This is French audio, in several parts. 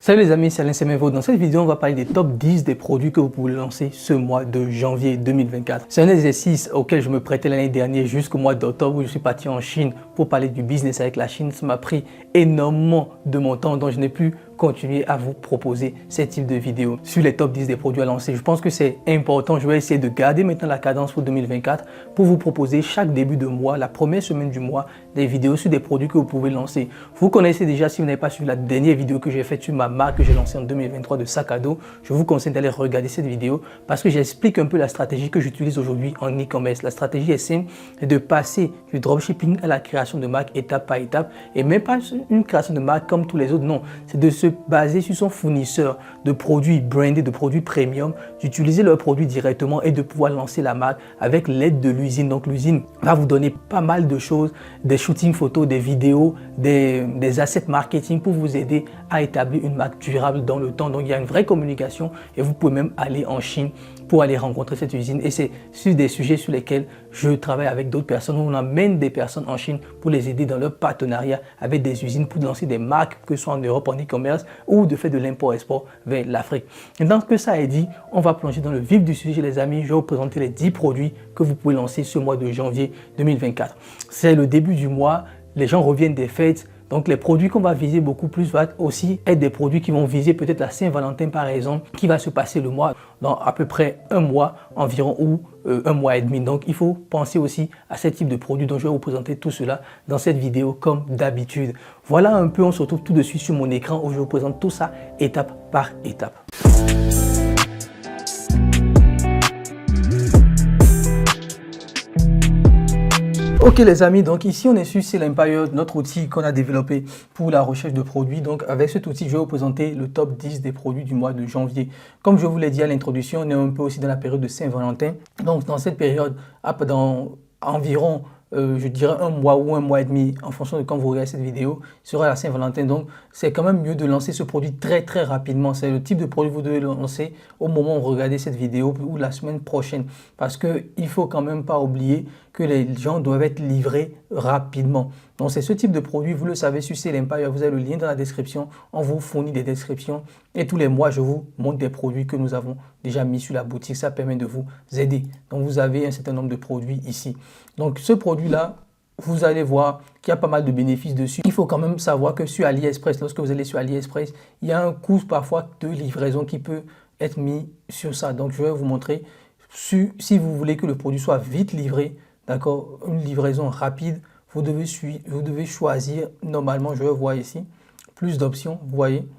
Salut les amis, c'est Alain Semevo. Dans cette vidéo, on va parler des top 10 des produits que vous pouvez lancer ce mois de janvier 2024. C'est un exercice auquel je me prêtais l'année dernière jusqu'au mois d'octobre où je suis parti en Chine pour parler du business avec la Chine. Ça m'a pris énormément de mon temps, donc je n'ai plus continué à vous proposer ce type de vidéos sur les top 10 des produits à lancer. Je pense que c'est important. Je vais essayer de garder maintenant la cadence pour 2024 pour vous proposer chaque début de mois, la première semaine du mois, des vidéos sur des produits que vous pouvez lancer. Vous connaissez déjà, si vous n'avez pas suivi la dernière vidéo que j'ai faite sur ma marque que j'ai lancée en 2023 de sac à dos, je vous conseille d'aller regarder cette vidéo parce que j'explique un peu la stratégie que j'utilise aujourd'hui en e-commerce. La stratégie est simple, c'est de passer du dropshipping à la création de marque étape par étape et même pas une création de marque comme tous les autres, non. C'est de se baser sur son fournisseur de produits brandés, de produits premium, d'utiliser leurs produits directement et de pouvoir lancer la marque avec l'aide de l'usine. Donc l'usine va vous donner pas mal de choses, des shootings photos, des vidéos, des assets marketing pour vous aider à établir une marque durable dans le temps. Donc il y a une vraie communication et vous pouvez même aller en Chine pour aller rencontrer cette usine. Et c'est sur des sujets sur lesquels je travaille avec d'autres personnes. On amène des personnes en Chine pour les aider dans leur partenariat avec des usines pour lancer des marques, que ce soit en Europe en e-commerce ou de faire de l'import-export vers l'Afrique. Et dans ce que ça est dit, on va plonger dans le vif du sujet les amis. Je vais vous présenter les 10 produits que vous pouvez lancer ce mois de janvier 2024. C'est le début du mois, les gens reviennent des fêtes. Donc les produits qu'on va viser beaucoup plus vont aussi être des produits qui vont viser peut-être la Saint-Valentin par exemple, qui va se passer le mois dans à peu près un mois environ ou un mois et demi. Donc il faut penser aussi à ce type de produits dont je vais vous présenter tout cela dans cette vidéo comme d'habitude. Voilà un peu, on se retrouve tout de suite sur mon écran où je vous présente tout ça étape par étape. Ok les amis, donc ici on est sur Sell Empire, notre outil qu'on a développé pour la recherche de produits. Donc avec cet outil, je vais vous présenter le top 10 des produits du mois de janvier. Comme je vous l'ai dit à l'introduction, on est un peu aussi dans la période de Saint-Valentin. Donc dans cette période, dans environ je dirais un mois ou un mois et demi en fonction de quand vous regardez cette vidéo, sera la Saint-Valentin. Donc c'est quand même mieux de lancer ce produit très rapidement. C'est le type de produit que vous devez lancer au moment où vous regardez cette vidéo ou la semaine prochaine. Parce qu'il ne faut quand même pas oublier que les gens doivent être livrés rapidement. Donc c'est ce type de produit, vous le savez sur Sell Empire, vous avez le lien dans la description. On vous fournit des descriptions et tous les mois je vous montre des produits que nous avons déjà mis sur la boutique. Ça permet de vous aider. Donc vous avez un certain nombre de produits ici. Donc ce produit-là, vous allez voir qu'il y a pas mal de bénéfices dessus. Il faut quand même savoir que sur AliExpress, lorsque vous allez sur AliExpress, il y a un coût parfois de livraison qui peut être mis sur ça. Donc je vais vous montrer si vous voulez que le produit soit vite livré, d'accord, une livraison rapide, vous devez choisir, normalement je vais voir ici, plus d'options, vous voyez,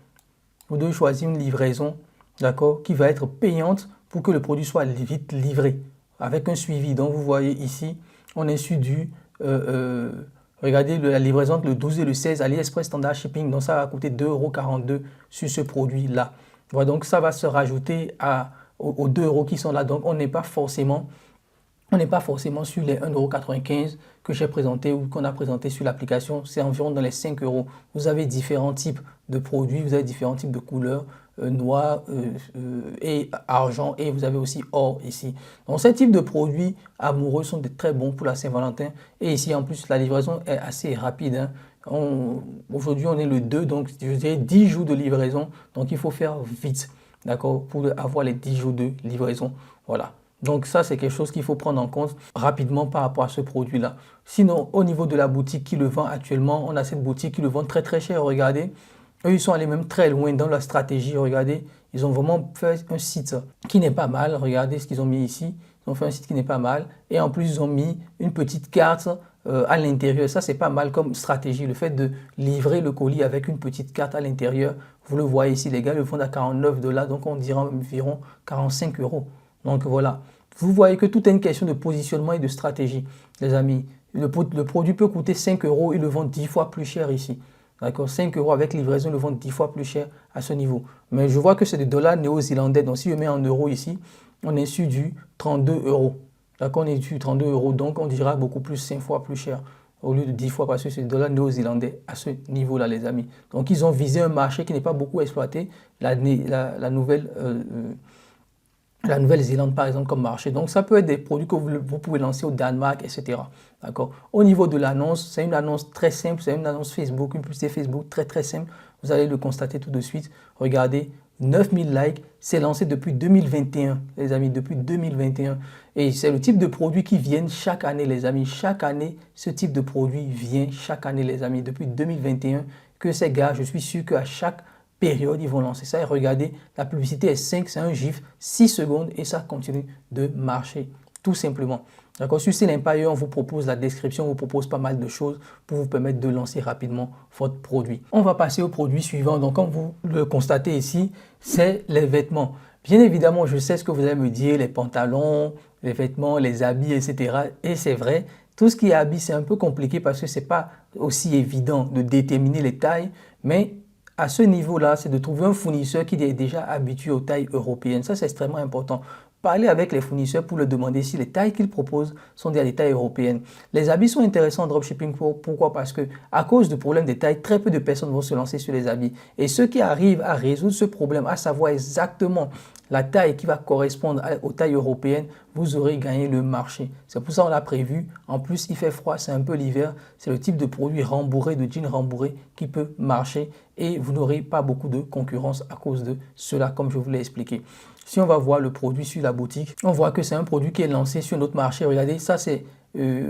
vous devez choisir une livraison, d'accord, qui va être payante pour que le produit soit vite livré, avec un suivi. Donc vous voyez ici, on est sur du, regardez la livraison entre le 12 et le 16, AliExpress Standard Shipping, donc ça va coûter 2,42 € sur ce produit-là. Voilà, donc ça va se rajouter aux 2 € qui sont là, donc on n'est pas forcément sur les 1,95 € que j'ai présenté ou qu'on a présenté sur l'application, c'est environ dans les 5 €. Vous avez différents types de produits, vous avez différents types de couleurs, noir et argent, et vous avez aussi or ici. Donc ces types de produits amoureux sont très bons pour la Saint-Valentin. Et ici en plus la livraison est assez rapide, hein. Aujourd'hui on est le 2, donc je dirais 10 jours de livraison, donc il faut faire vite, d'accord, pour avoir les 10 jours de livraison. Voilà. Donc ça, c'est quelque chose qu'il faut prendre en compte rapidement par rapport à ce produit-là. Sinon, au niveau de la boutique qui le vend actuellement, on a cette boutique qui le vend très cher. Regardez, eux, ils sont allés même très loin dans leur stratégie. Regardez, ils ont vraiment fait un site qui n'est pas mal. Regardez ce qu'ils ont mis ici. Ils ont fait un site qui n'est pas mal. Et en plus, ils ont mis une petite carte à l'intérieur. Ça, c'est pas mal comme stratégie. Le fait de livrer le colis avec une petite carte à l'intérieur. Vous le voyez ici, les gars, le vendent à 49 $. Donc, on dirait environ 45 €. Donc voilà, vous voyez que tout est une question de positionnement et de stratégie, les amis. Le produit peut coûter 5 €, ils le vendent 10 fois plus cher ici. D'accord, 5 € avec livraison, ils le vendent 10 fois plus cher à ce niveau. Mais je vois que c'est des dollars néo-zélandais, donc si je mets en euros ici, on est sur du 32 €. D'accord, on est sur 32 €, donc on dira beaucoup plus, 5 fois plus cher au lieu de 10 fois parce que c'est des dollars néo-zélandais à ce niveau-là, les amis. Donc ils ont visé un marché qui n'est pas beaucoup exploité, la Nouvelle-Zélande par exemple comme marché. Donc ça peut être des produits que vous pouvez lancer au Danemark, etc. D'accord. Au niveau de l'annonce, c'est une annonce très simple, c'est une annonce Facebook, une publicité Facebook très simple. Vous allez le constater tout de suite. Regardez, 9000 likes, c'est lancé depuis 2021, les amis, depuis 2021. Et c'est le type de produit qui vient chaque année, les amis. Chaque année, ce type de produit vient chaque année, les amis. Depuis 2021, que ces gars, je suis sûr qu'à chaque période, ils vont lancer ça. Et regardez, la publicité est 5, c'est un gif, 6 secondes et ça continue de marcher, tout simplement. D'accord, sur Sell Empire, on vous propose la description, on vous propose pas mal de choses pour vous permettre de lancer rapidement votre produit. On va passer au produit suivant. Donc, comme vous le constatez ici, c'est les vêtements. Bien évidemment, je sais ce que vous allez me dire, les pantalons, les vêtements, les habits, etc. Et c'est vrai, tout ce qui est habits, c'est un peu compliqué parce que ce n'est pas aussi évident de déterminer les tailles, mais à ce niveau-là, c'est de trouver un fournisseur qui est déjà habitué aux tailles européennes. Ça, c'est extrêmement important. Parlez avec les fournisseurs pour leur demander si les tailles qu'ils proposent sont des tailles européennes. Les habits sont intéressants en dropshipping. Pourquoi? Parce que à cause du problème des tailles, très peu de personnes vont se lancer sur les habits. Et ceux qui arrivent à résoudre ce problème, à savoir exactement la taille qui va correspondre aux tailles européennes, vous aurez gagné le marché. C'est pour ça qu'on l'a prévu. En plus, il fait froid, c'est un peu l'hiver. C'est le type de produit rembourré, de jean rembourré qui peut marcher et vous n'aurez pas beaucoup de concurrence à cause de cela, comme je vous l'ai expliqué. Si on va voir le produit sur la boutique, on voit que c'est un produit qui est lancé sur notre marché. Regardez, ça c'est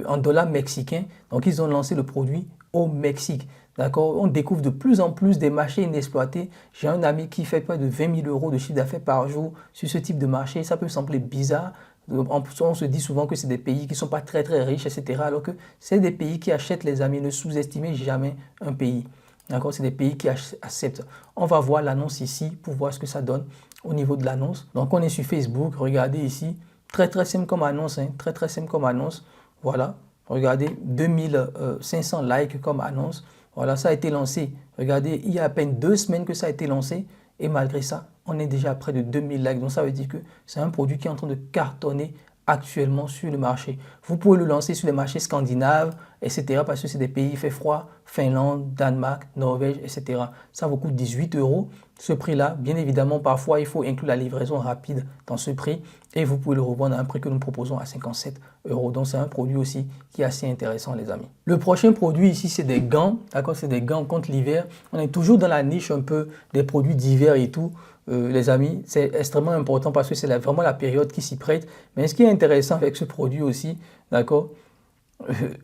en dollars mexicains. Donc, ils ont lancé le produit au Mexique. D'accord? On découvre de plus en plus des marchés inexploités. J'ai un ami qui fait près de 20 000 euros de chiffre d'affaires par jour sur ce type de marché. Ça peut sembler bizarre. On se dit souvent que c'est des pays qui ne sont pas très riches, etc. Alors que c'est des pays qui achètent, les amis. Ne sous-estimez jamais un pays. D'accord? C'est des pays qui acceptent. On va voir l'annonce ici pour voir ce que ça donne au niveau de l'annonce. Donc, on est sur Facebook. Regardez ici. Très simple comme annonce. Hein. Très simple comme annonce. Voilà. Regardez, 2500 likes comme annonce. Voilà, ça a été lancé. Regardez, il y a à peine 2 semaines que ça a été lancé. Et malgré ça, on est déjà à près de 2000 likes. Donc, ça veut dire que c'est un produit qui est en train de cartonner actuellement sur le marché. Vous pouvez le lancer sur les marchés scandinaves, etc. parce que c'est des pays, il fait froid, Finlande, Danemark, Norvège, etc. Ça vous coûte 18 euros. Ce prix-là, bien évidemment, parfois, il faut inclure la livraison rapide dans ce prix et vous pouvez le revendre à un prix que nous proposons à 57 euros. Donc, c'est un produit aussi qui est assez intéressant, les amis. Le prochain produit ici, c'est des gants. D'accord, c'est des gants contre l'hiver. On est toujours dans la niche un peu des produits d'hiver et tout. Les amis, c'est extrêmement important parce que c'est vraiment la période qui s'y prête. Mais ce qui est intéressant avec ce produit aussi, d'accord,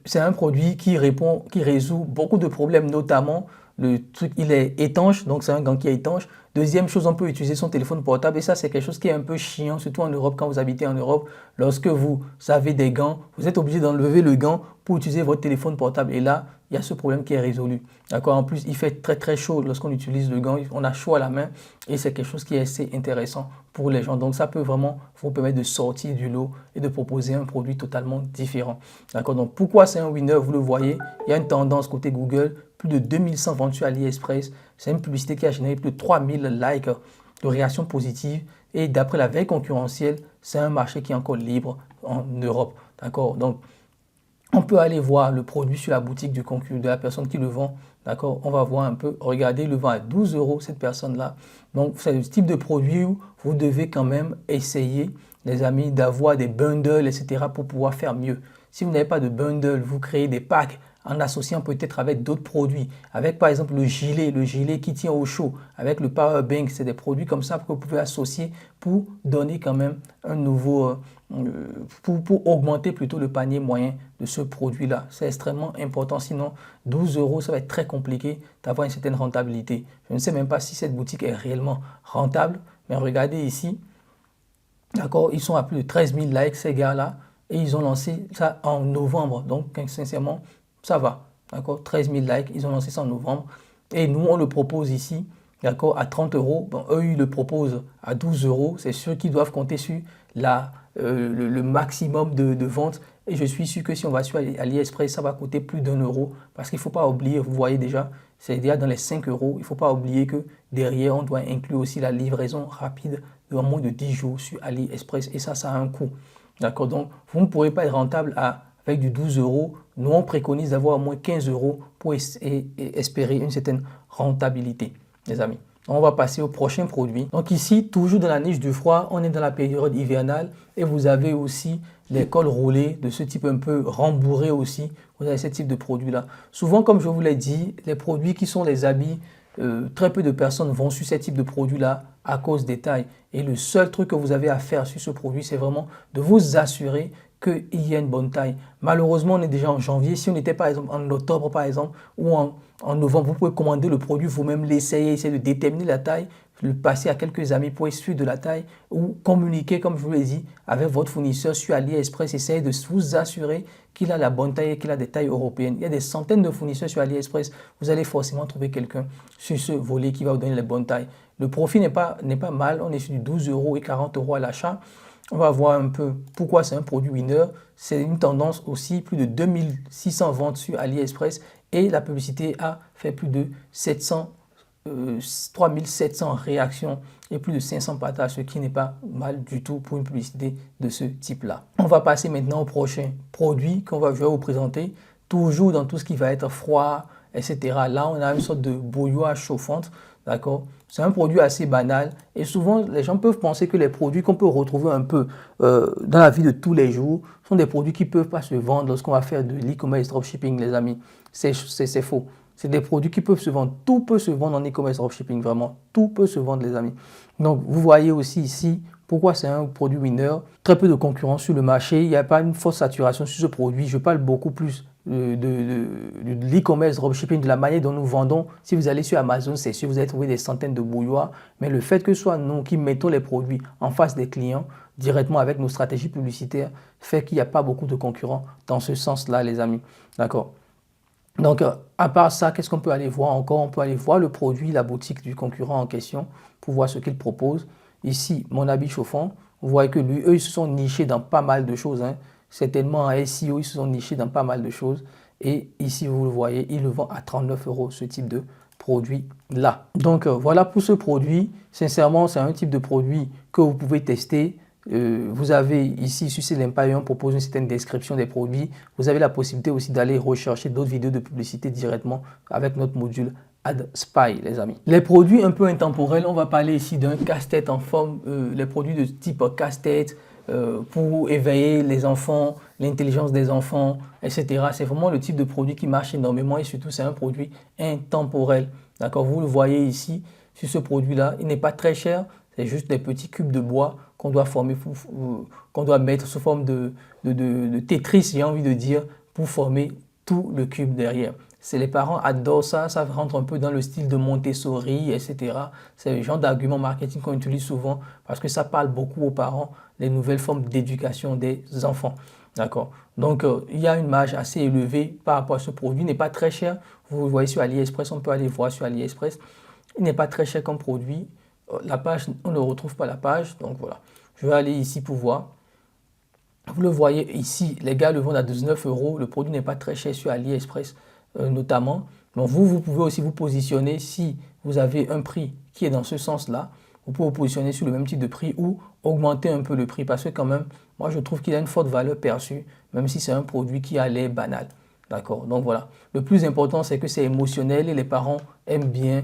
c'est un produit qui résout beaucoup de problèmes, notamment le truc, il est étanche, donc c'est un gant qui est étanche. Deuxième chose, on peut utiliser son téléphone portable et ça, c'est quelque chose qui est un peu chiant, surtout en Europe, quand vous habitez en Europe. Lorsque vous avez des gants, vous êtes obligé d'enlever le gant pour utiliser votre téléphone portable. Et là, il y a ce problème qui est résolu. D'accord? En plus, il fait très chaud lorsqu'on utilise le gant. On a chaud à la main et c'est quelque chose qui est assez intéressant pour les gens. Donc, ça peut vraiment vous permettre de sortir du lot et de proposer un produit totalement différent. D'accord? Donc, pourquoi c'est un winner? Vous le voyez, il y a une tendance côté Google. Plus de 2100 ventes sur AliExpress. C'est une publicité qui a généré plus de 3000 likes de réactions positives. Et d'après la veille concurrentielle, c'est un marché qui est encore libre en Europe. D'accord? Donc, on peut aller voir le produit sur la boutique du concurrent, de la personne qui le vend. D'accord? On va voir un peu. Regardez, il le vend à 12 euros, cette personne-là. Donc, c'est le type de produit où vous devez quand même essayer, les amis, d'avoir des bundles, etc. pour pouvoir faire mieux. Si vous n'avez pas de bundle, vous créez des packs en associant peut-être avec d'autres produits, avec par exemple le gilet qui tient au chaud, avec le power bank, c'est des produits comme ça que vous pouvez associer pour donner quand même un nouveau, pour augmenter plutôt le panier moyen de ce produit-là. C'est extrêmement important, sinon 12 euros, ça va être très compliqué d'avoir une certaine rentabilité. Je ne sais même pas si cette boutique est réellement rentable, mais regardez ici, d'accord, ils sont à plus de 13 000 likes ces gars-là, et ils ont lancé ça en novembre, donc sincèrement, ça va, d'accord, 13 000 likes, ils ont lancé ça en novembre. Et nous, on le propose ici, d'accord, à 30 euros. Bon, eux, ils le proposent à 12 euros. C'est sûr qu'ils doivent compter sur le maximum de ventes. Et je suis sûr que si on va sur AliExpress, ça va coûter plus d'1 euro. Parce qu'il ne faut pas oublier, vous voyez déjà, c'est déjà dans les 5 euros. Il ne faut pas oublier que derrière, on doit inclure aussi la livraison rapide de moins de 10 jours sur AliExpress. Et ça a un coût. D'accord, donc vous ne pourrez pas être rentable avec du 12 euros. Nous, on préconise d'avoir au moins 15 euros pour espérer une certaine rentabilité, les amis. On va passer au prochain produit. Donc ici, toujours dans la niche du froid, on est dans la période hivernale et vous avez aussi les cols roulés de ce type un peu rembourré aussi. Vous avez ce type de produit-là. Souvent, comme je vous l'ai dit, les produits qui sont les habits très peu de personnes vont sur ce type de produit-là à cause des tailles. Et le seul truc que vous avez à faire sur ce produit, c'est vraiment de vous assurer qu'il y a une bonne taille. Malheureusement, on est déjà en janvier. Si on était par exemple en octobre, par exemple, ou en novembre, vous pouvez commander le produit vous-même, l'essayer, essayer de déterminer la taille, le passer à quelques amis pour suivre de la taille ou communiquer, comme je vous l'ai dit, avec votre fournisseur sur AliExpress. Essayez de vous assurer qu'il a la bonne taille et qu'il a des tailles européennes. Il y a des centaines de fournisseurs sur AliExpress. Vous allez forcément trouver quelqu'un sur ce volet qui va vous donner les bonnes tailles. Le profit n'est pas mal. On est sur du 12 € et 40 € à l'achat. On va voir un peu pourquoi c'est un produit winner. C'est une tendance aussi, plus de 2600 ventes sur AliExpress et la publicité a fait plus de 3700 réactions et plus de 500 partages, ce qui n'est pas mal du tout pour une publicité de ce type-là. On va passer maintenant au prochain produit je vais vous présenter, toujours dans tout ce qui va être froid, etc. Là, on a une sorte de bouilloire chauffante, d'accord? C'est un produit assez banal et souvent, les gens peuvent penser que les produits qu'on peut retrouver un peu dans la vie de tous les jours sont des produits qui ne peuvent pas se vendre lorsqu'on va faire de l'e-commerce dropshipping, les amis. C'est faux. C'est des produits qui peuvent se vendre. Tout peut se vendre en e-commerce dropshipping, vraiment. Tout peut se vendre, les amis. Donc, vous voyez aussi ici pourquoi c'est un produit winner. Très peu de concurrence sur le marché. Il n'y a pas une forte saturation sur ce produit. Je parle beaucoup plus de l'e-commerce dropshipping, de la manière dont nous vendons. Si vous allez sur Amazon, c'est sûr, vous allez trouver des centaines de bouilloires. Mais le fait que ce soit nous qui mettons les produits en face des clients, directement avec nos stratégies publicitaires, fait qu'il n'y a pas beaucoup de concurrents dans ce sens-là, les amis. D'accord? Donc, à part ça, qu'est-ce qu'on peut aller voir encore? On peut aller voir le produit, la boutique du concurrent en question pour voir ce qu'il propose. Ici, mon habit chauffant, vous voyez que eux, ils se sont nichés dans pas mal de choses. Certainement en SEO, ils se sont nichés dans pas mal de choses. Et ici, vous le voyez, ils le vendent à 39 €, ce type de produit-là. Donc, voilà pour ce produit. Sincèrement, c'est un type de produit que vous pouvez tester. Vous avez ici sur Sell Empire, on propose une certaine description des produits. Vous avez la possibilité aussi d'aller rechercher d'autres vidéos de publicité directement avec notre module AdSpy, les amis. Les produits un peu intemporels, on va parler ici d'un casse-tête en forme, les produits de type casse-tête pour éveiller les enfants, l'intelligence des enfants, etc. C'est vraiment le type de produit qui marche énormément et surtout c'est un produit intemporel. D'accord, vous le voyez ici sur ce produit-là, il n'est pas très cher. C'est juste des petits cubes de bois qu'on doit former, qu'on doit mettre sous forme de Tetris, j'ai envie de dire, pour former tout le cube derrière. Les parents adorent ça, ça rentre un peu dans le style de Montessori, etc. C'est le genre d'argument marketing qu'on utilise souvent parce que ça parle beaucoup aux parents, les nouvelles formes d'éducation des enfants. D'accord. Donc, il y a une marge assez élevée par rapport à ce produit. Il n'est pas très cher. Vous le voyez sur AliExpress, on peut aller voir sur AliExpress. Il n'est pas très cher comme produit. La page, on ne retrouve pas la page, donc voilà. Je vais aller ici pour voir. Vous le voyez ici, les gars le vendent à 19 €. Le produit n'est pas très cher sur AliExpress notamment. Donc vous pouvez aussi vous positionner si vous avez un prix qui est dans ce sens-là. Vous pouvez vous positionner sur le même type de prix ou augmenter un peu le prix parce que quand même, moi je trouve qu'il a une forte valeur perçue, même si c'est un produit qui a l'air banal. D'accord, donc voilà. Le plus important, c'est que c'est émotionnel et les parents aiment bien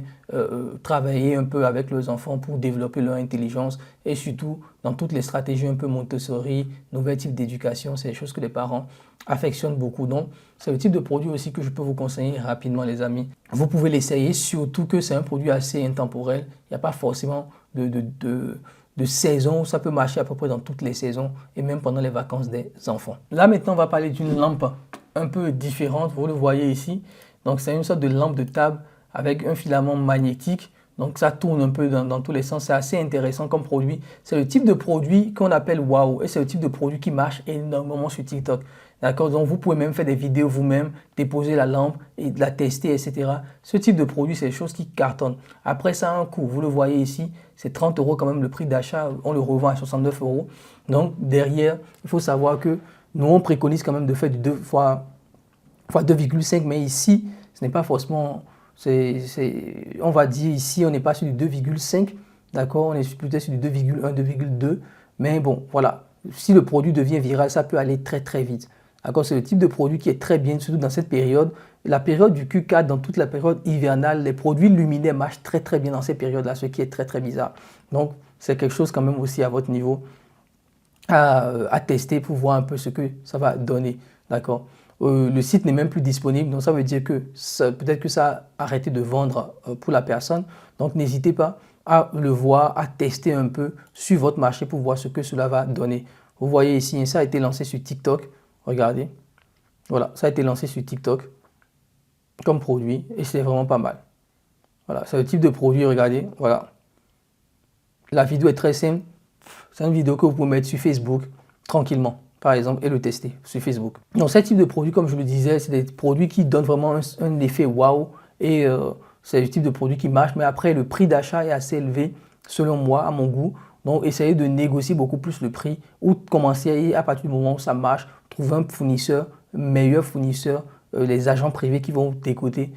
travailler un peu avec leurs enfants pour développer leur intelligence et surtout dans toutes les stratégies un peu Montessori, nouvel type d'éducation, c'est des choses que les parents affectionnent beaucoup. Donc, c'est le type de produit aussi que je peux vous conseiller rapidement, les amis. Vous pouvez l'essayer, surtout que c'est un produit assez intemporel. Il n'y a pas forcément de saison, ça peut marcher à peu près dans toutes les saisons et même pendant les vacances des enfants. Là, maintenant, on va parler d'une lampe un peu différente, vous le voyez ici. Donc, c'est une sorte de lampe de table avec un filament magnétique. Donc, ça tourne un peu dans tous les sens. C'est assez intéressant comme produit. C'est le type de produit qu'on appelle waouh. Et c'est le type de produit qui marche énormément sur TikTok. D'accord? Donc, vous pouvez même faire des vidéos vous-même, déposer la lampe et la tester, etc. Ce type de produit, c'est des choses qui cartonnent. Après, ça a un coût. Vous le voyez ici. C'est 30 € quand même le prix d'achat. On le revend à 69 €. Donc, derrière, il faut savoir que nous, on préconise quand même de faire du 2 fois 2,5, mais ici, ce n'est pas forcément, on va dire ici, on n'est pas sur du 2,5, d'accord, on est plutôt sur du 2,1, 2,2, mais bon, voilà, si le produit devient viral, ça peut aller très très vite, d'accord, c'est le type de produit qui est très bien, surtout dans cette période, la période du Q4, dans toute la période hivernale, les produits luminaires marchent très très bien dans ces périodes-là, ce qui est très très bizarre, donc c'est quelque chose quand même aussi à votre niveau à tester pour voir un peu ce que ça va donner, d'accord. le site n'est même plus disponible. Donc, ça veut dire que peut-être que ça a arrêté de vendre pour la personne. Donc, n'hésitez pas à le voir, à tester un peu sur votre marché pour voir ce que cela va donner. Vous voyez ici, ça a été lancé sur TikTok. Regardez. Voilà, ça a été lancé sur TikTok comme produit et c'est vraiment pas mal. Voilà, c'est le type de produit, regardez. Voilà. La vidéo est très simple. C'est une vidéo que vous pouvez mettre sur Facebook tranquillement, par exemple, et le tester sur Facebook. Donc, ce type de produit, comme je le disais, c'est des produits qui donnent vraiment un effet waouh et c'est le type de produit qui marche. Mais après, le prix d'achat est assez élevé, selon moi, à mon goût. Donc, essayez de négocier beaucoup plus le prix ou commencer à partir du moment où ça marche, trouver un fournisseur, meilleur fournisseur, les agents privés qui vont dégoter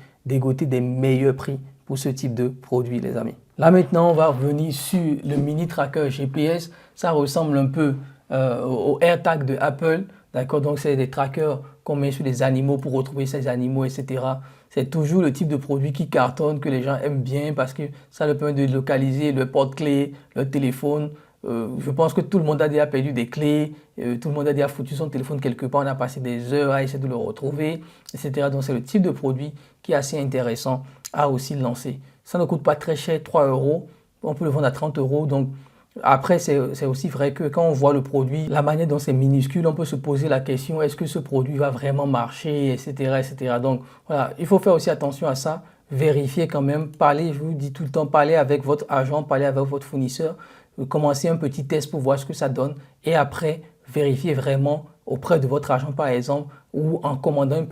des meilleurs prix pour ce type de produit, les amis. Là maintenant, on va revenir sur le mini tracker GPS. Ça ressemble un peu au AirTag de Apple. D'accord, donc c'est des trackers qu'on met sur les animaux pour retrouver ces animaux, etc. C'est toujours le type de produit qui cartonne, que les gens aiment bien parce que ça leur permet de localiser le porte-clés, le téléphone. Je pense que tout le monde a déjà perdu des clés, tout le monde a déjà foutu son téléphone quelque part, on a passé des heures à essayer de le retrouver, etc. Donc c'est le type de produit qui est assez intéressant à aussi lancer. Ça ne coûte pas très cher, 3 euros, on peut le vendre à 30 euros. Donc après, c'est aussi vrai que quand on voit le produit, la manière dont c'est minuscule, on peut se poser la question, est-ce que ce produit va vraiment marcher, etc., etc. Donc voilà, il faut faire aussi attention à ça, vérifier quand même, parler, je vous dis tout le temps, parler avec votre agent, parler avec votre fournisseur, commencer un petit test pour voir ce que ça donne et après, vérifier vraiment auprès de votre agent par exemple ou en commandant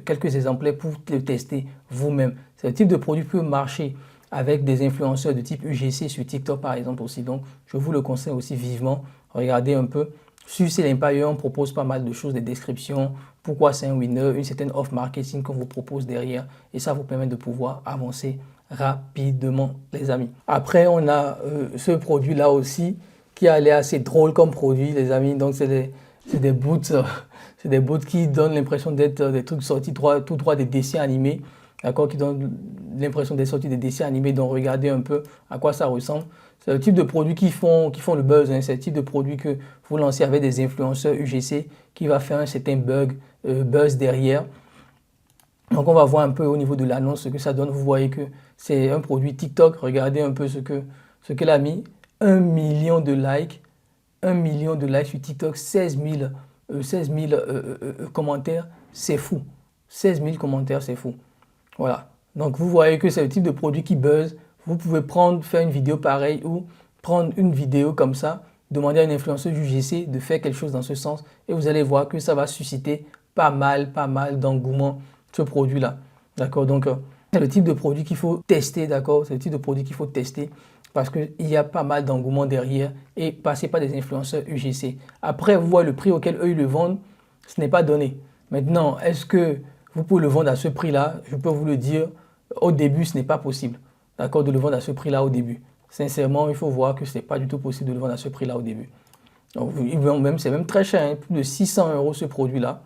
quelques exemplaires pour le tester vous-même. C'est le type de produit qui peut marcher avec des influenceurs de type UGC sur TikTok par exemple aussi. Donc, je vous le conseille aussi vivement. Regardez un peu. Sur C'est l'Empire, on propose pas mal de choses, des descriptions, pourquoi c'est un winner, une certaine off marketing qu'on vous propose derrière et ça vous permet de pouvoir avancer rapidement, les amis. Après, on a ce produit-là aussi qui a l'air assez drôle comme produit, les amis. Donc, c'est des boots, c'est des boots qui donnent l'impression d'être des trucs sortis tout droit des dessins animés, d'accord, qui donnent l'impression d'être sortis des dessins animés. Donc, regardez un peu à quoi ça ressemble. C'est le type de produits qui font le buzz. Hein. C'est le type de produit que vous lancez avec des influenceurs UGC qui va faire un certain buzz derrière. Donc, on va voir un peu au niveau de l'annonce ce que ça donne. Vous voyez que c'est un produit TikTok. Regardez un peu ce qu'elle a mis. 1 million de likes. 1 million de likes sur TikTok. 16 000 commentaires. C'est fou. 16 000 commentaires, c'est fou. Voilà. Donc, vous voyez que c'est le type de produit qui buzz. Vous pouvez faire une vidéo pareille ou prendre une vidéo comme ça, demander à une influenceuse UGC de faire quelque chose dans ce sens et vous allez voir que ça va susciter pas mal d'engouement, ce produit-là. D'accord? Donc, c'est le type de produit qu'il faut tester, d'accord? C'est le type de produit qu'il faut tester parce qu'il y a pas mal d'engouement derrière et passer par des influenceurs UGC. Après, vous voyez le prix auquel eux ils le vendent, ce n'est pas donné. Maintenant, est-ce que vous pouvez le vendre à ce prix-là? Je peux vous le dire, au début, ce n'est pas possible. D'accord, de le vendre à ce prix-là au début. Sincèrement, il faut voir que ce n'est pas du tout possible de le vendre à ce prix-là au début. Donc, c'est même très cher, hein, plus de 600 euros ce produit-là.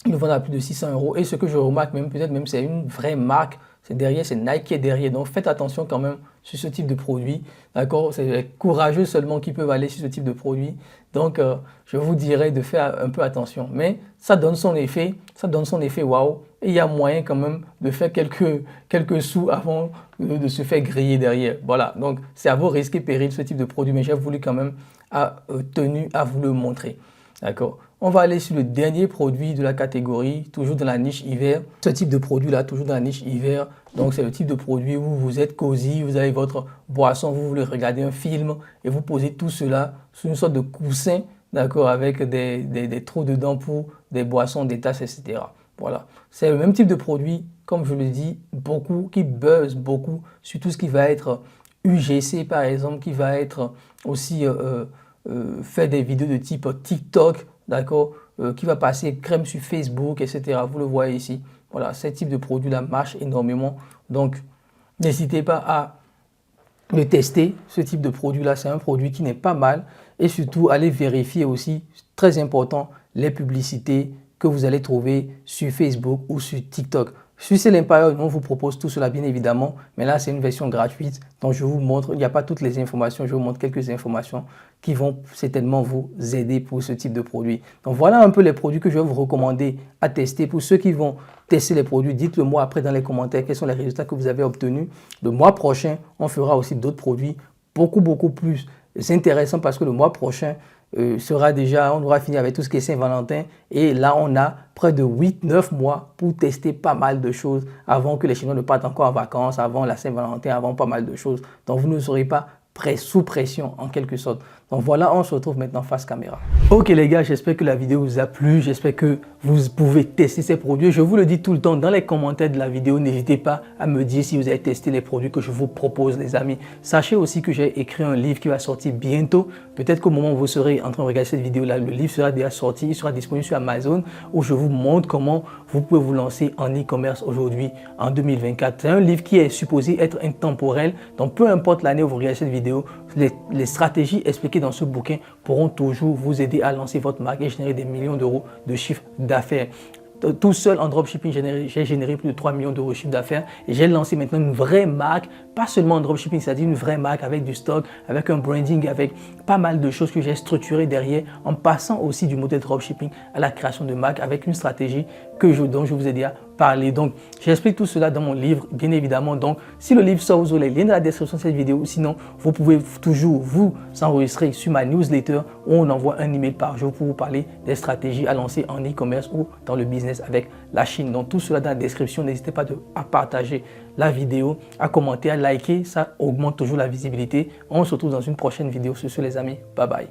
Ils le vendent à plus de 600 euros. Et ce que je remarque même, peut-être même, c'est une vraie marque. C'est derrière, c'est Nike qui est derrière. Donc, faites attention quand même sur ce type de produit. D'accord, c'est les courageux seulement qui peuvent aller sur ce type de produit. Donc, je vous dirais de faire un peu attention. Mais ça donne son effet. Ça donne son effet waouh. Et il y a moyen quand même de faire quelques sous avant de se faire griller derrière. Voilà, donc c'est à vos risques et périls ce type de produit, mais j'ai voulu quand même tenu à vous le montrer. D'accord. On va aller sur le dernier produit de la catégorie, toujours dans la niche hiver. Ce type de produit-là, toujours dans la niche hiver. Donc, c'est le type de produit où vous êtes cosy, vous avez votre boisson, vous voulez regarder un film et vous posez tout cela sur une sorte de coussin, d'accord, avec des trous dedans pour des boissons, des tasses, etc. Voilà, c'est le même type de produit, comme je le dis, qui buzz beaucoup sur tout ce qui va être UGC par exemple, qui va être aussi faire des vidéos de type TikTok, d'accord, qui va passer crème sur Facebook, etc. Vous le voyez ici. Voilà, ce type de produit-là marche énormément. Donc, n'hésitez pas à le tester. Ce type de produit-là, c'est un produit qui n'est pas mal. Et surtout, allez vérifier aussi, très important, les publicités que vous allez trouver sur Facebook ou sur TikTok. Sur Sell Empire, on vous propose tout cela bien évidemment, mais là c'est une version gratuite, donc je vous montre, il n'y a pas toutes les informations, je vous montre quelques informations qui vont certainement vous aider pour ce type de produit. Donc voilà un peu les produits que je vais vous recommander à tester. Pour ceux qui vont tester les produits, dites-le moi après dans les commentaires quels sont les résultats que vous avez obtenus. Le mois prochain, on fera aussi d'autres produits beaucoup plus intéressants parce que le mois prochain, on aura fini avec tout ce qui est Saint-Valentin et là on a près de 8-9 mois pour tester pas mal de choses avant que les Chinois ne partent encore en vacances, avant la Saint-Valentin, avant pas mal de choses. Donc vous ne serez pas sous pression en quelque sorte. Donc voilà, on se retrouve maintenant face caméra. Ok les gars, j'espère que la vidéo vous a plu, j'espère que vous pouvez tester ces produits. Je vous le dis tout le temps dans les commentaires de la vidéo, n'hésitez pas à me dire si vous avez testé les produits que je vous propose les amis. Sachez aussi que j'ai écrit un livre qui va sortir bientôt. Peut-être qu'au moment où vous serez en train de regarder cette vidéo là, le livre sera déjà sorti, il sera disponible sur Amazon où je vous montre comment vous pouvez vous lancer en e-commerce aujourd'hui en 2024. C'est un livre qui est supposé être intemporel, donc peu importe l'année où vous regardez cette vidéo, les stratégies expliquées dans ce bouquin pourront toujours vous aider à lancer votre marque et générer des millions d'euros de chiffre d'affaires. Tout seul en dropshipping, j'ai généré plus de 3 millions d'euros de chiffre d'affaires et j'ai lancé maintenant une vraie marque, pas seulement en dropshipping, c'est-à-dire une vraie marque avec du stock, avec un branding, avec pas mal de choses que j'ai structurées derrière en passant aussi du modèle dropshipping à la création de marque avec une stratégie dont je vous ai déjà parlé. Donc, j'explique tout cela dans mon livre, bien évidemment. Donc, si le livre sort, vous aurez les liens dans la description de cette vidéo. Sinon, vous pouvez toujours vous enregistrer sur ma newsletter où on envoie un email par jour pour vous parler des stratégies à lancer en e-commerce ou dans le business avec la Chine. Donc, tout cela dans la description. N'hésitez pas à partager la vidéo, à commenter, à liker. Ça augmente toujours la visibilité. On se retrouve dans une prochaine vidéo. Sur ce, les amis. Bye bye.